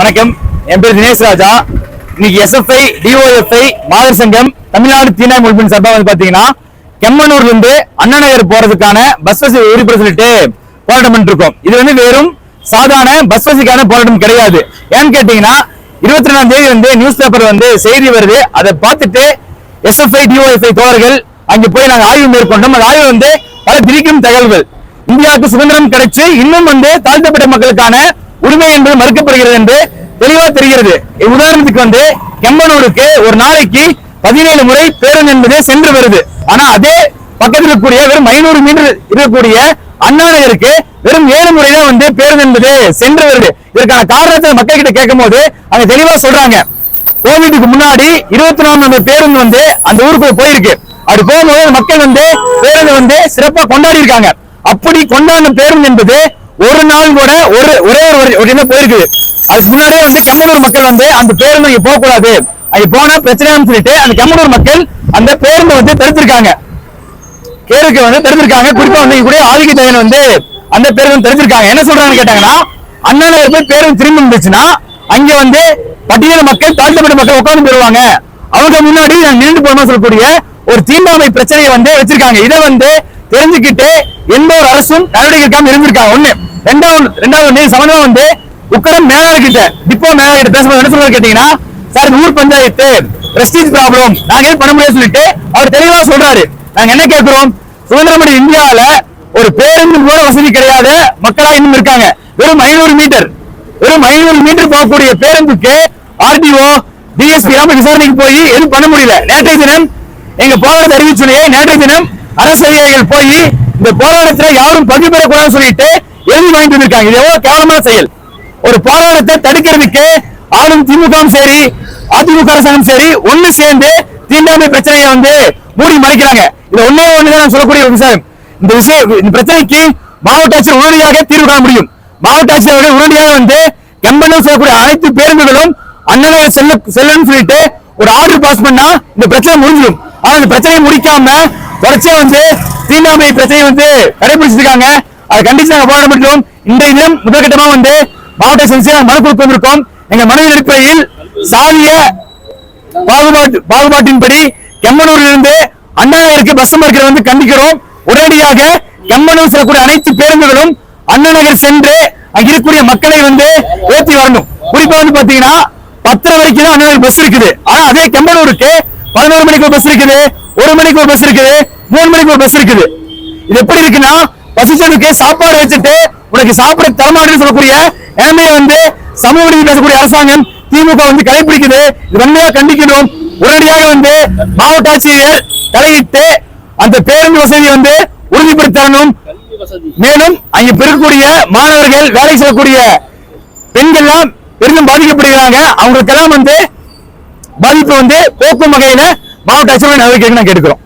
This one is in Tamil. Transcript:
வணக்கம். என் பேர் தினேஷ் ராஜா. இன்னைக்கு எஸ்எஃப்ஐ டிஓஎஃப்ஐ மாதர் சங்கம் தமிழ்நாடு தீனாய் முழுப்பின் சார்பா வந்து பாத்தீங்கன்னா கெம்மனூர்ல இருந்து அண்ணா நகர் போறதுக்கான பஸ் வசதி உரிமை சொல்லிட்டு போராட்டம் பண்ணிட்டு இருக்கோம். இது வந்து வெறும் சாதாரண பஸ் வசதிக்கான போராட்டம் கிடையாது. ஏன்னு கேட்டீங்கன்னா 22ஆம் தேதி வந்து நியூஸ் பேப்பர் வந்து செய்தி வருது. அதை பார்த்துட்டு எஸ்எஃப்ஐ டிஓஎஃப்ஐ தோழர்கள் அங்க போய் நாங்க ஆய்வு மேற்கொண்டோம். அந்த ஆய்வு வந்து பல திரிக்கும் தகவல்கள். இந்தியாவுக்கு சுதந்திரம் கிடைச்சு இன்னும் வந்து தாழ்த்தப்பட்ட மக்களுக்கான உரிமை என்பது மறுக்கப்படுகிறது என்று தெளிவா தெரிகிறது. உதாரணத்துக்கு வந்து கெம்மனூருக்கு ஒரு நாளைக்கு 17 முறை பேருந்து என்பது சென்று வருது. ஆனா அதே பக்கத்தில் இருக்கக்கூடிய வெறும் 500 மீட்டர் இருக்கக்கூடிய அண்ணா நகருக்கு வெறும் 7 முறை தான் வந்து பேருந்து என்பது சென்று வருது. இதற்கான காரணத்தை மக்கள் கிட்ட கேட்கும் போது அவங்க தெளிவா சொல்றாங்க. கோவிடுக்கு முன்னாடி 24 நம்பர் பேருந்து வந்து அந்த ஊருக்கு போயிருக்கு. அப்படி போகும்போது மக்கள் வந்து பேருந்து வந்து சிறப்பா கொண்டாடி இருக்காங்க. அப்படி கொண்டாடும் பேருந்து என்பது ஒரு நாள் கூட ஒரே ஒரு போயிருக்குது. அதுக்கு முன்னாடியே வந்து கெம்மனூர் மக்கள் வந்து அந்த பேருந்து இங்க போக கூடாது, அங்க போனா பிரச்சனைன்னு சொல்லிட்டு அந்த கெம்மனூர் மக்கள் அந்த பேருந்து வந்து தடுத்திருக்காங்க. கேருக்கு வந்து தடுத்திருக்காங்க. குறிப்பா வந்து கூட ஆதிக்க ஜெயன் வந்து அந்த பேருந்து தடுத்திருக்காங்க. என்ன சொல்றாங்கன்னு கேட்டாங்கன்னா, அண்ணா நகர் போய் பேருந்து திரும்பி இருந்துச்சுன்னா அங்க வந்து பட்டியல் மக்கள் தாழ்த்தப்பட்ட மக்கள் உட்கார்ந்து போயிருவாங்க. அவங்க முன்னாடி நின்று போகணும்னு சொல்லக்கூடிய ஒரு தீண்டாமை பிரச்சனையை வந்து வச்சிருக்காங்க. இதை வந்து தெரிஞ்சுக்கிட்டு எந்த ஒரு அரசும் நடவடிக்கை எடுக்காம இருந்திருக்காங்க. ஒண்ணு. ரெண்டாவது சமணமா வந்து உக்கடம் மேலாளர் கிட்ட டிப்போ மேலாளர் கிட்ட பேசும்போது என்ன சொல்றாரு கேட்டீங்கன்னா, சார் இந்த ஊர் பஞ்சாயத்து பிரஸ்டீஜ் ப்ராப்ளம் நாங்க பண்ண முடியாது சொல்லிட்டு அவர் தெளிவா சொல்றாரு. நாங்க என்ன கேட்கிறோம், சுதந்திரமடை இந்தியாவில ஒரு பேருந்து கூட வசதி கிடையாத மக்களா இன்னும் இருக்காங்க. வெறும் 500 மீட்டர் போகக்கூடிய பேருந்துக்கு ஆர்டிஓ டிஎஸ்பி விசாரணைக்கு போய் எதுவும் பண்ண முடியல. நேற்றைய தினம் எங்க போராட்டத்தை அறிவிச்சுனையே நேற்றைய தினம் அரசு அதிகாரிகள் போய் இந்த போராட்டத்துல யாரும் பங்கு பெறக்கூடாதுன்னு சொல்லிட்டு எழுதி வாங்கிட்டு வந்திருக்காங்க. இது எவ்வளவு கேவலமான செயல். ஒரு போராட்டத்தை தடுக்கிறதுக்கு ஆளும் திமுகவும் சரி அதிமுக அரசாங்கம் சரி ஒண்ணு சேர்ந்து தீண்டாமை பிரச்சனையை வந்து மூடி மறைக்கிறாங்க. இது ஒண்ணுதான் நான் சொல்லக்கூடிய ஒரு விஷயம். இந்த பிரச்சனைக்கு மாவட்ட ஆட்சியர் உடனடியாக தீர்வு காண முடியும். மாவட்ட ஆட்சியர் அவர்கள் உடனடியாக வந்து கெம்மனூர் சொல்லக்கூடிய அனைத்து பேருந்துகளும் அண்ணா நகர் செல்லணும்னு சொல்லிட்டு ஒரு ஆர்டர் பாஸ் பண்ணா இந்த பிரச்சனை முடிஞ்சிடும். ஆனா இந்த பிரச்சனையை முடிக்காம தொடர்ச்சியா வந்து தீண்டாமை பிரச்சனையை வந்து கடைபிடிச்சிருக்காங்க. அதை கண்டிச்சு நாங்க போராட்டம் பண்ணிட்டோம். இன்றைய தினம் முதற்கட்டமா வந்து மாவட்ட சென்சியர் மனு கொடுத்து வந்திருக்கோம். எங்க மனுவின் அடிப்படையில் சாதிய பாகுபாட்டின்படி கெம்மனூரில் இருந்து அண்ணா நகருக்கு பஸ் மார்க்கெட் வந்து கண்டிக்கிறோம். உடனடியாக கெம்மனூர் செல்லக்கூடிய அனைத்து பேருந்துகளும் அண்ணா நகர் சென்று அங்க இருக்கக்கூடிய மக்களை வந்து ஏற்றி வரணும். குறிப்பா வந்து பாத்தீங்கன்னா 10 வரைக்கும் தான் அண்ணா நகர் பஸ் இருக்குது. ஆனா அதே கெம்மனூருக்கு 11 மணிக்கு ஒரு பஸ் இருக்குது, 1 மணிக்கு ஒரு பஸ் இருக்குது, 3 மணிக்கு ஒரு பஸ் இருக்குது. இது எப்படி இருக்குன்னா, பசிச்சவனுக்கு சாப்பாடு வச்சுட்டு உனக்கு சாப்பிட தரமாட்டேன்னு சொல்லக்கூடிய நிலைமையை வந்து சமூக நீதி பேசக்கூடிய அரசாங்கம் திமுக வந்து கடைபிடிக்குது. இது வன்மையா கண்டிக்கணும். உடனடியாக வந்து மாவட்ட ஆட்சியர் தலையிட்டு அந்த பேருந்து வசதியை வந்து உறுதிப்படுத்தி தரணும். மேலும் அங்க பெறக்கூடிய மாணவர்கள் வேலை செய்யக்கூடிய பெண்கள்லாம் பெரிதும் பாதிக்கப்படுகிறாங்க. அவங்களுக்கெல்லாம் வந்து பாதிப்பு வந்து போக்கும் வகையில மாவட்ட ஆட்சியர் நடவடிக்கை கேட்டுக்கிறோம்.